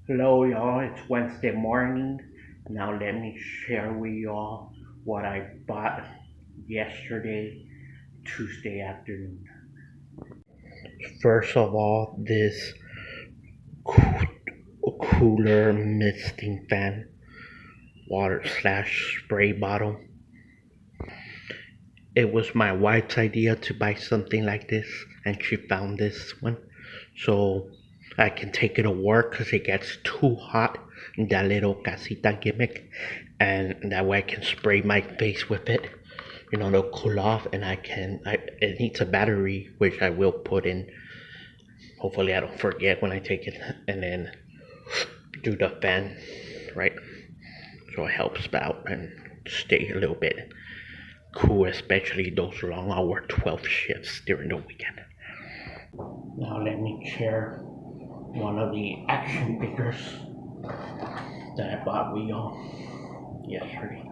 Hello y'all, it's Wednesday morning. Now let me share with y'all what I bought yesterday, Tuesday afternoon. First of all, this cooler misting fan, water slash spray bottle. It was my wife's idea to buy something like this, and she found this one. So I can take it to work because it gets too hot in that little casita gimmick, and that way I can spray my face with it. It'll cool off, and it needs a battery, which I will put in. Hopefully I don't forget when I take it, and then do the fan, right? So it helps out and stay a little bit cool, especially those long hour 12 shifts during the weekend. Now let me share one of the action figures that I bought with y'all yesterday.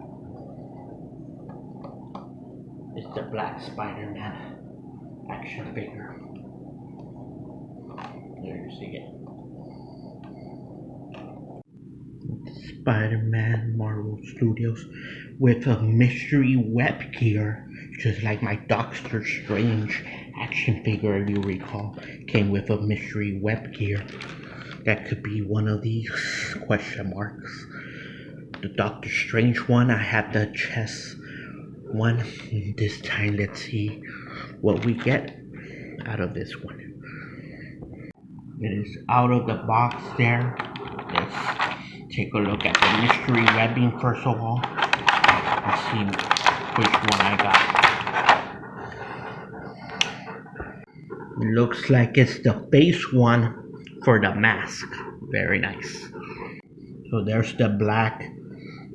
It's the Black Spider-Man action figure. There you see it. Spider-Man Marvel Studios with a mystery web gear, just like my Doctor Strange action figure, if you recall, came with a mystery web gear. That could be one of these question marks. The Doctor Strange one, I have the chess one. This time, let's see what we get out of this one. It is out of the box there. Let's take a look at the mystery webbing first of all. Let's see which one I got. It looks like it's the face one for the mask. Very nice. So there's the black,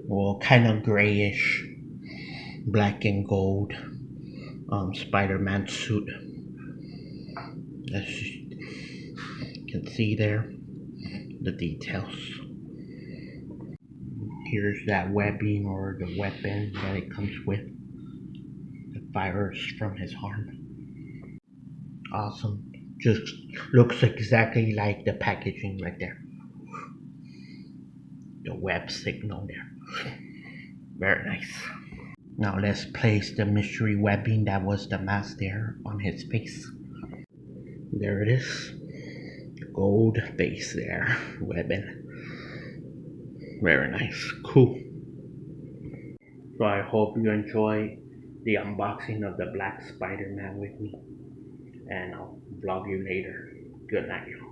well, kind of grayish, black and gold Spider-Man suit. As you can see there, the details. Here's that webbing or the weapon that it comes with. The fires from his arm. Awesome. Just looks exactly like the packaging right there. The web signal there. Very nice. Now let's place the mystery webbing that was the mask there on his face. There it is. Gold face there. Webbing. Very nice. Cool. So I hope you enjoy the unboxing of the Black Spider-Man with me. And I'll vlog you later. Good night, y'all.